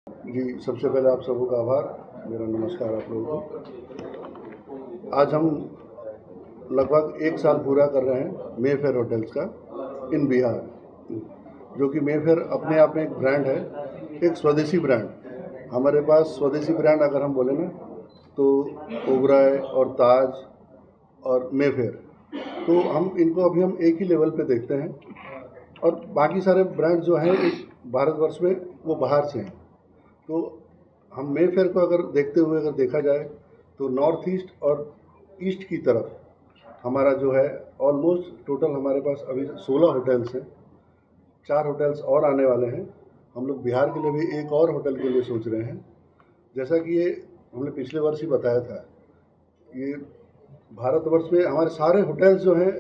जी, सबसे पहले आप सबों का आभार। मेरा नमस्कार आप लोगों को। आज हम लगभग 1 साल पूरा कर रहे हैं मेफेयर होटल्स का इन बिहार, जो कि मेफेयर अपने आप में एक ब्रांड है, एक स्वदेशी ब्रांड। हमारे पास स्वदेशी ब्रांड अगर हम बोले ना तो ओबराय और ताज और मेफेयर, तो हम इनको अभी हम एक ही लेवल पे देखते हैं। और बाकी सारे ब्रांड जो हैं इस भारतवर्ष में वो बाहर से हैं। तो हम मेफेयर को अगर देखते हुए अगर देखा जाए तो नॉर्थ ईस्ट और ईस्ट की तरफ हमारा जो है ऑलमोस्ट टोटल हमारे पास अभी 16 होटल्स हैं। 4 होटल्स और आने वाले हैं। हम लोग बिहार के लिए भी एक और होटल के लिए सोच रहे हैं। जैसा कि ये हमने पिछले वर्ष ही बताया था, ये भारतवर्ष में हमारे सारे होटल्स जो हैं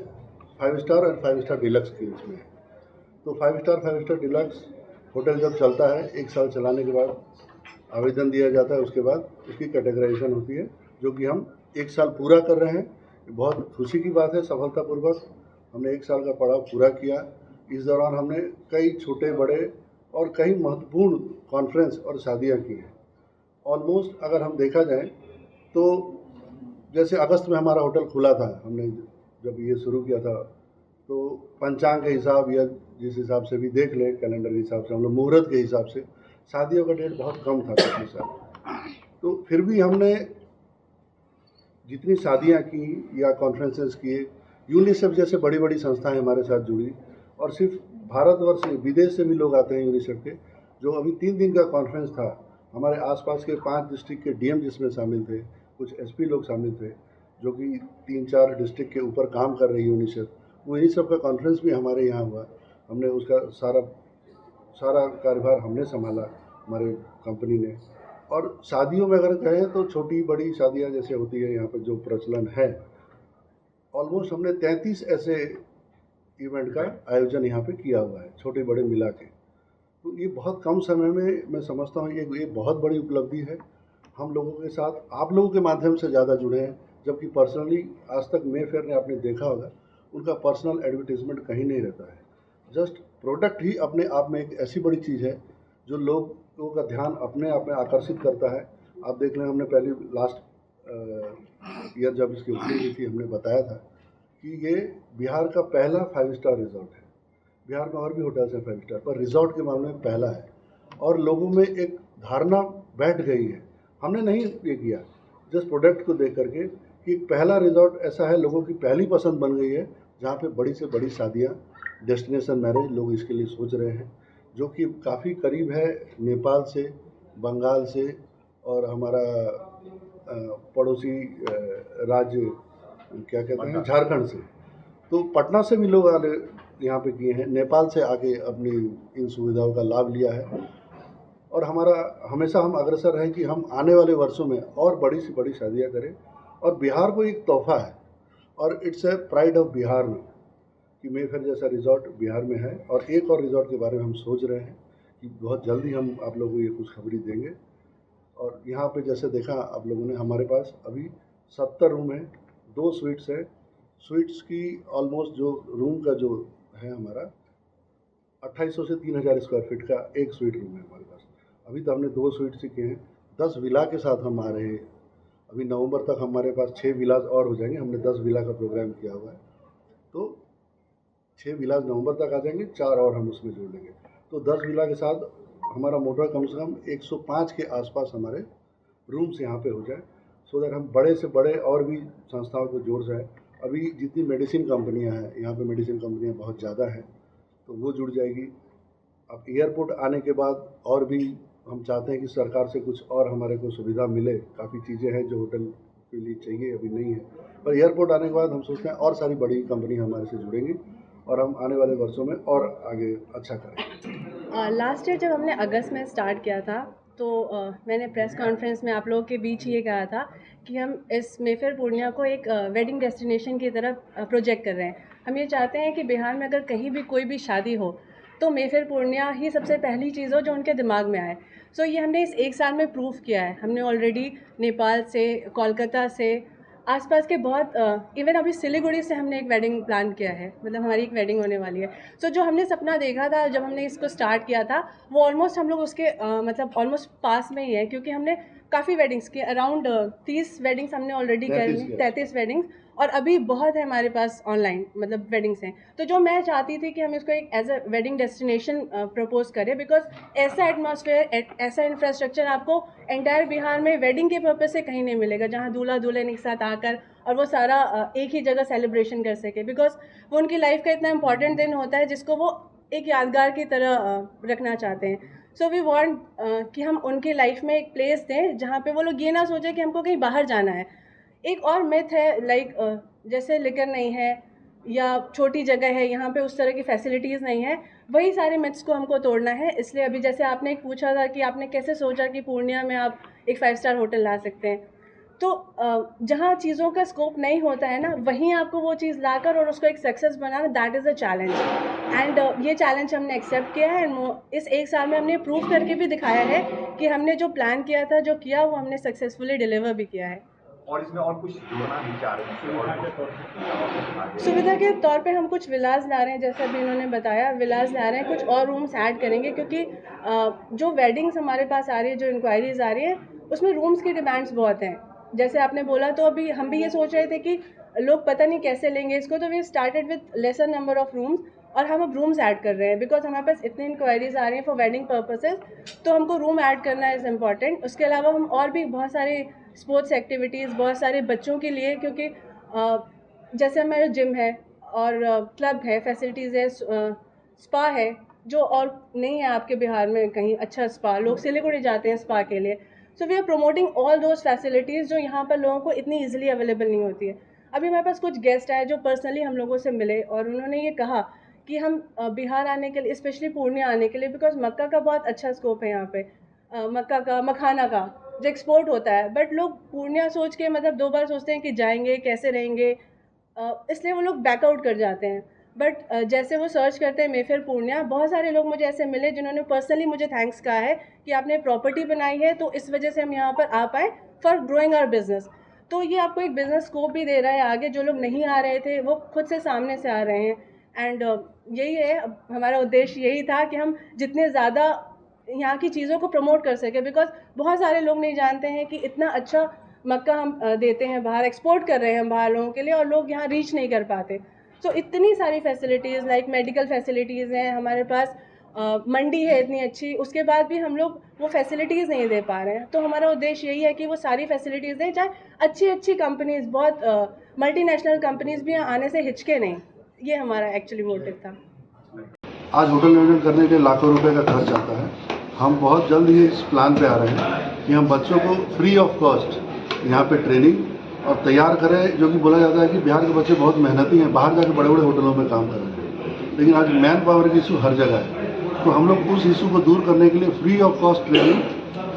5 स्टार और 5 स्टार डिलक्स के इसमें है। तो 5 स्टार 5 स्टार डिलक्स होटल जब चलता है 1 साल चलाने के बाद आवेदन दिया जाता है, उसके बाद उसकी कैटेगराइजेशन होती है, जो कि हम 1 साल पूरा कर रहे हैं। बहुत खुशी की बात है, सफलतापूर्वक हमने 1 साल का पड़ाव पूरा किया। इस दौरान हमने कई छोटे बड़े और कई महत्वपूर्ण कॉन्फ्रेंस और शादियाँ की हैं। ऑलमोस्ट अगर हम देखा जाए तो जैसे अगस्त में हमारा होटल खुला था, हमने जब ये शुरू किया था, तो पंचांग के हिसाब या जिस हिसाब से भी देख लें, कैलेंडर के हिसाब से, हम लोग मुहूर्त के हिसाब से शादियों का डेट बहुत कम था पिछले साल। तो फिर भी हमने जितनी शादियां की या कॉन्फ्रेंसेस किए, यूनिसेफ जैसे बड़ी बड़ी संस्थाएं हमारे साथ जुड़ी, और सिर्फ भारतवर्ष से विदेश से भी लोग आते हैं यूनिसेफ के। जो अभी 3 दिन का कॉन्फ्रेंस था, हमारे आसपास के 5 डिस्ट्रिक्ट के डीएम जिसमें शामिल थे, कुछ एसपी लोग शामिल थे, जो कि 3-4 डिस्ट्रिक्ट के ऊपर काम कर रही यूनिसेफ, वो इन्हीं सब का कॉन्फ्रेंस भी हमारे यहाँ हुआ। हमने उसका सारा सारा कार्यभार हमने संभाला, हमारे कंपनी ने। और शादियों में अगर कहें तो छोटी बड़ी शादियां जैसे होती है यहाँ पर जो प्रचलन है, ऑलमोस्ट हमने 33 ऐसे इवेंट का आयोजन यहाँ पे किया हुआ है, छोटे बड़े मिला के। तो ये बहुत कम समय में मैं समझता हूँ ये बहुत बड़ी उपलब्धि है। हम लोगों के साथ आप लोगों के माध्यम से ज़्यादा जुड़े हैं, जबकि पर्सनली आज तक मेफेयर ने आपने देखा होगा उनका पर्सनल एडवर्टीजमेंट कहीं नहीं रहता है। जस्ट प्रोडक्ट ही अपने आप में एक ऐसी बड़ी चीज़ है जो लोगों का ध्यान अपने आप में आकर्षित करता है। आप देख लें, हमने पहले लास्ट ईयर जब इसकी ओपनिंग हुई थी, हमने बताया था कि ये बिहार का पहला 5 स्टार रिजॉर्ट है। बिहार में और भी होटल्स हैं 5 स्टार, पर रिजॉर्ट के मामले में पहला है। और लोगों में एक धारणा बैठ गई है, हमने नहीं ये किया जस्ट प्रोडक्ट को देख करके, कि पहला रिजॉर्ट ऐसा है, लोगों की पहली पसंद बन गई है, जहाँ पे बड़ी से बड़ी शादियाँ, डेस्टिनेशन मैरिज लोग इसके लिए सोच रहे हैं, जो कि काफ़ी करीब है नेपाल से, बंगाल से, और हमारा पड़ोसी राज्य क्या कहते हैं, झारखंड से। तो पटना से भी लोग आने यहाँ पे किए हैं, नेपाल से आके अपनी इन सुविधाओं का लाभ लिया है। और हमारा हमेशा हम अग्रसर हैं कि हम आने वाले वर्षों में और बड़ी से बड़ी शादियाँ करें। और बिहार को एक तोहफा है, और it's a pride of Bihar में, कि मेफेयर जैसा रिजॉर्ट बिहार में है। और एक और रिजॉर्ट के बारे में हम सोच रहे हैं कि बहुत जल्दी हम आप लोगों को ये खुशखबरी देंगे। और यहाँ पे जैसे देखा आप लोगों ने, हमारे पास अभी 70 रूम हैं, 2 स्वीट्स हैं। स्वीट्स की ऑलमोस्ट जो रूम का जो है हमारा 2800 से 3000 स्क्वायर फीट का एक स्वीट रूम है हमारे पास। अभी तो हमने 2 स्वीट सीखे हैं, 10 विला के साथ हम आ रहे हैं। अभी नवंबर तक हमारे पास 6 विलाज और हो जाएंगे, हमने 10 विला का प्रोग्राम किया हुआ है। तो 6 विलाज नवंबर तक आ जाएंगे, 4 और हम उसमें जोड़ लेंगे, तो 10 विला के साथ हमारा मोटा कम से कम 105 के आसपास हमारे रूम्स यहाँ पे हो जाए, सो दैट हम बड़े से बड़े और भी संस्थाओं को जोड़ जाए। अभी जितनी मेडिसिन कंपनियाँ हैं यहाँ पे, मेडिसिन कंपनियाँ बहुत ज़्यादा हैं, तो वो जुड़ जाएगी। अब एयरपोर्ट आने के बाद और भी हम चाहते हैं कि सरकार से कुछ और हमारे को सुविधा मिले। काफ़ी चीज़ें हैं जो होटल के लिए चाहिए, अभी नहीं है, पर एयरपोर्ट आने के बाद हम सोचते हैं और सारी बड़ी कंपनी हमारे से जुड़ेंगी, और हम आने वाले वर्षों में और आगे अच्छा करेंगे। लास्ट ईयर जब हमने अगस्त में स्टार्ट किया था, तो मैंने प्रेस कॉन्फ्रेंस में आप लोगों के बीच ये कहा था कि हम इस मेफेयर पूर्णिया को एक वेडिंग डेस्टिनेशन की तरफ प्रोजेक्ट कर रहे हैं। हम ये चाहते हैं कि बिहार में अगर कहीं भी कोई भी शादी हो तो मेफेयर पूर्णिया ही सबसे पहली चीज़ हो जो उनके दिमाग में आए। सो ये हमने इस 1 साल में प्रूव किया है। हमने ऑलरेडी नेपाल से, कोलकाता से, आसपास के बहुत इवन अभी सिलीगुड़ी से हमने एक वेडिंग प्लान किया है, मतलब हमारी एक वेडिंग होने वाली है। सो जो हमने सपना देखा था जब हमने इसको स्टार्ट किया था, वो ऑलमोस्ट हम लोग उसके मतलब ऑलमोस्ट पास में ही है, क्योंकि हमने काफ़ी वेडिंग्स की, अराउंड 30 वेडिंग्स हमने ऑलरेडी कर ली, 33 वेडिंग्स, और अभी बहुत है हमारे पास ऑनलाइन मतलब वेडिंग्स हैं। तो जो मैं चाहती थी कि हम इसको एक as a wedding destination propose करें, बिकॉज ऐसा एटमॉस्फेयर, ऐसा इंफ्रास्ट्रक्चर आपको एंटायर बिहार में वेडिंग के पर्पज से कहीं नहीं मिलेगा, जहाँ दूल्हा दुल्हन एक साथ आकर और वो सारा एक ही जगह सेलिब्रेशन कर सके, बिकॉज वो उनकी लाइफ का इतना इंपॉर्टेंट दिन होता है जिसको वो एक यादगार की तरह रखना चाहते हैं। सो वी वांट कि हम उनकी लाइफ में एक प्लेस दें जहाँ पे वो लोग ये ना सोचें कि हमको कहीं बाहर जाना है। एक और मिथ है लाइक जैसे लिकर नहीं है या छोटी जगह है, यहाँ पे उस तरह की फैसिलिटीज़ नहीं है, वही सारे मिथ्स को हमको तोड़ना है। इसलिए अभी जैसे आपने एक पूछा था कि आपने कैसे सोचा कि पूर्णिया में आप एक 5 स्टार होटल ला सकते हैं, तो जहाँ चीज़ों का स्कोप नहीं होता है ना, वहीं आपको वो चीज़ लाकर और उसको एक success banana, that is a challenge. And ये चैलेंज हमने एक्सेप्ट किया है, एंड इस एक साल में हमने प्रूव करके भी दिखाया है कि हमने जो प्लान किया था, जो किया, वो हमने सक्सेसफुली डिलीवर भी किया है। और इसमें और कुछ जोड़ना नहीं चाह रहे हैं? सुविधा के तौर पे हम कुछ विलास ला रहे हैं, जैसे अभी इन्होंने बताया, विलास ला रहे हैं, कुछ और रूम्स ऐड करेंगे, क्योंकि जो वेडिंग्स हमारे पास आ रही है, जो इंक्वायरीज आ रही है, उसमें रूम्स की डिमांड्स बहुत हैं। जैसे आपने बोला, तो अभी हम भी ये सोच रहे थे कि लोग पता नहीं कैसे लेंगे इसको, तो we started with lesser number of rooms, और हम अब रूम्स ऐड कर रहे हैं, बिकॉज हमारे पास इतनी इंक्वायरीज आ रही हैं फॉर वेडिंग पर्पसेस, तो हमको रूम ऐड करना इज़ इम्पॉर्टेंट। उसके अलावा हम और भी बहुत सारे स्पोर्ट्स एक्टिविटीज़, बहुत सारे बच्चों के लिए, क्योंकि जैसे हमारा जिम है और क्लब है, फैसिलिटीज़ है, स्पा है, जो और नहीं है आपके बिहार में कहीं अच्छा स्पा, लोग सिलीगुड़ी जाते हैं स्पा के लिए। So we are promoting all those facilities जो यहाँ पर लोगों को इतनी ईजिली अवेलेबल नहीं होती है। अभी हमारे पास कुछ गेस्ट आए जो पर्सनली हम लोगों से मिले, और उन्होंने ये कहा कि हम बिहार आने के लिए, स्पेशली पूर्णिया आने के लिए, बिकॉज मक्का का बहुत अच्छा स्कोप है यहाँ पे, मक्का का, मखाना का जो एक्सपोर्ट होता है, बट लोग पूर्णिया सोच के मतलब 2 बार सोचते हैं कि जाएंगे कैसे रहेंगे, इसलिए वो लोग बैकआउट कर जाते हैं। बट जैसे वो सर्च करते हैं मेफेयर पूर्णिया, बहुत सारे लोग मुझे ऐसे मिले जिन्होंने पर्सनली मुझे थैंक्स कहा है कि आपने प्रॉपर्टी बनाई है, तो इस वजह से हम यहाँ पर आ पाए फॉर ग्रोइंग आवर बिजनेस। तो ये आपको एक बिजनेस स्कोप भी दे रहा है आगे, जो लोग नहीं आ रहे थे वो खुद से सामने से आ रहे हैं। एंड यही है हमारा उद्देश्य, यही था कि हम जितने ज़्यादा यहाँ की चीज़ों को प्रमोट कर सके, बिकॉज बहुत सारे लोग नहीं जानते हैं कि इतना अच्छा मक्का हम देते हैं बाहर, एक्सपोर्ट कर रहे हैं हम बाहर लोगों के लिए, और लोग यहाँ रीच नहीं कर पाते। सो इतनी सारी फैसिलिटीज़, लाइक मेडिकल फैसिलिटीज़ हैं हमारे पास, मंडी है इतनी अच्छी, उसके बाद भी हम लोग वो फैसिलिटीज़ नहीं दे पा रहे हैं। तो हमारा उद्देश्य यही है कि वो सारी फैसिलिटीज़ दें, चाहे अच्छी अच्छी कंपनीज़, बहुत मल्टीनेशनल कंपनीज़ भी यहाँ आने से हिचके नहीं। ये हमारा एक्चुअली मोटिव था। आज होटल मैनेजमेंट करने के लाखों रुपए का खर्च आता है। हम बहुत जल्द ही इस प्लान पे आ रहे हैं कि हम बच्चों को फ्री ऑफ कॉस्ट यहाँ पे ट्रेनिंग और तैयार करें, जो कि बोला जाता है कि बिहार के बच्चे बहुत मेहनती हैं, बाहर जाकर बड़े बड़े होटलों में काम कर रहे हैं, लेकिन आज मैन पावर की इशू हर जगह है। तो हम लोग उस इशू को दूर करने के लिए free of cost training,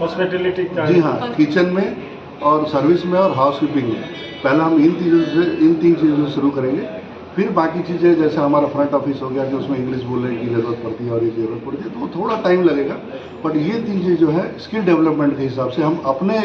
hospitality, जी हाँ, किचन में और सर्विस में और हाउस कीपिंग में, पहले हम इन 3 चीज़ों से शुरू करेंगे। फिर बाकी चीज़ें जैसे हमारा फ्रंट ऑफिस हो गया कि उसमें इंग्लिश बोलने की ज़रूरत पड़ती है और ये ज़रूरत पड़ती है, तो वो थोड़ा टाइम लगेगा। बट ये 3 चीज़ जो है स्किल डेवलपमेंट के हिसाब से हम अपने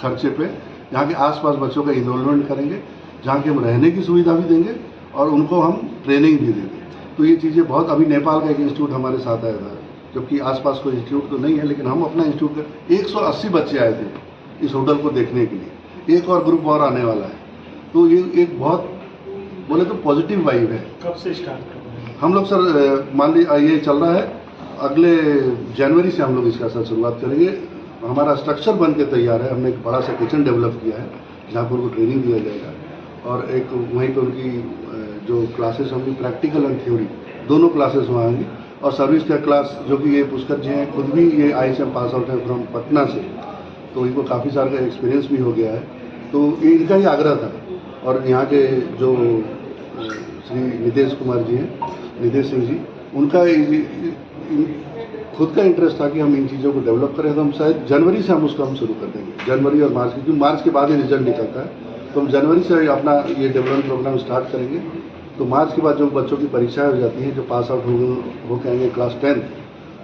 खर्चे पे यहाँ के आसपास बच्चों का इन्वॉल्वमेंट करेंगे, जहाँ के हम रहने की सुविधा भी देंगे और उनको हम ट्रेनिंग भी देंगे। तो ये चीज़ें बहुत, अभी नेपाल का एक इंस्टीट्यूट हमारे साथ आया था, जबकि आसपास कोई इंस्टीट्यूट तो नहीं है, लेकिन हम अपना इंस्टीट्यूट का 180 बच्चे आए थे इस होटल को देखने के लिए। एक और ग्रुप और आने वाला है। तो ये एक बहुत बोले तो पॉजिटिव वाइब है। कब से स्टार्ट करेंगे हम लोग? सर मान लीजिए ये चल रहा है, अगले जनवरी से हम लोग इसका सर शुरुआत करेंगे। हमारा स्ट्रक्चर बन के तैयार है, हमने एक बड़ा सा किचन डेवलप किया है जहाँ पर उनको ट्रेनिंग दिया जाएगा, और एक वहीं पर उनकी जो क्लासेस होंगी, प्रैक्टिकल एंड थ्योरी दोनों क्लासेस वहाँ होंगी, और सर्विस का क्लास, जो कि ये पुष्कर जी हैं, खुद भी ये ISM पास आउट है फ्रॉम पटना से, तो इनको काफ़ी साल का एक्सपीरियंस भी हो गया है। तो ये इनका ही आग्रह था, और यहाँ के जो श्री नितेश कुमार जी हैं, नितेश सिंह जी, उनका खुद का इंटरेस्ट था कि हम इन चीज़ों को डेवलप करें। तो हम शायद जनवरी से हम उसको शुरू कर देंगे, जनवरी और मार्च, क्योंकि मार्च के बाद ही रिजल्ट निकलता है, तो हम जनवरी से अपना ये डेवलपमेंट प्रोग्राम स्टार्ट करेंगे। तो मार्च के बाद जो बच्चों की परीक्षाएं हो जाती हैं, जो पास आउट हो के आएंगे क्लास 10,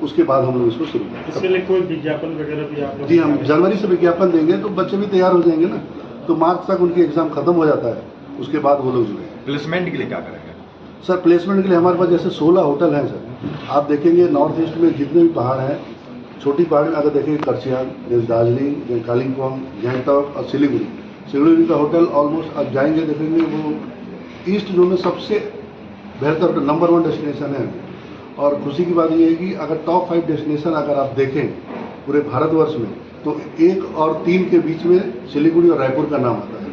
उसके बाद हम लोग इसको शुरू करेंगे। इसके लिए कोई विज्ञापन वगैरह भी आप? जी, हम जनवरी से विज्ञापन देंगे, तो बच्चे भी तैयार हो जाएंगे ना। तो मार्च तक उनकी एग्ज़ाम ख़त्म हो जाता है, उसके बाद वो लोग जुड़े। प्लेसमेंट के लिए क्या करेंगे सर प्लेसमेंट के लिए हमारे पास जैसे 16 होटल हैं सर। आप देखेंगे नॉर्थ ईस्ट में जितने भी पहाड़ हैं, छोटी पहाड़ में अगर देखेंगे करचियान, दार्जिलिंग, कालिम्पोंग, गैंगटॉक और सिलीगुड़ी का होटल ऑलमोस्ट आप जाएंगे देखेंगे वो ईस्ट जोन में सबसे बेहतर होटल नंबर 1 डेस्टिनेशन है। और खुशी की बात ये है कि अगर टॉप 5 डेस्टिनेशन अगर आप देखें पूरे भारतवर्ष में तो 1 और 3 के बीच में सिलीगुड़ी और रायपुर का नाम आता है,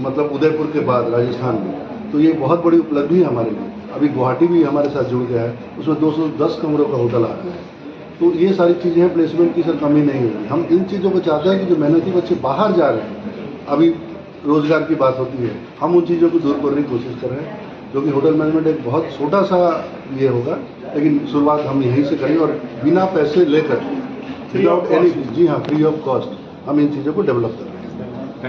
मतलब उदयपुर के बाद राजस्थान में। तो ये बहुत बड़ी उपलब्धि है हमारे लिए। अभी गुवाहाटी भी हमारे साथ जुड़ गया है, उसमें 210 कमरों का होटल आ रहा है। तो ये सारी चीज़ें हैं, प्लेसमेंट की सर कमी नहीं होगी। हम इन चीज़ों को चाहते हैं कि जो मेहनती बच्चे बाहर जा रहे हैं, अभी रोजगार की बात होती है, हम उन चीज़ों को दूर करने की कोशिश कर रहे हैं, जो कि होटल मैनेजमेंट एक बहुत छोटा सा ये होगा, लेकिन शुरुआत हम यहीं से करेंगे और बिना पैसे लेकर विदाउट एनी, जी हाँ, फ्री ऑफ कॉस्ट हम इन चीज़ों को डेवलप करें।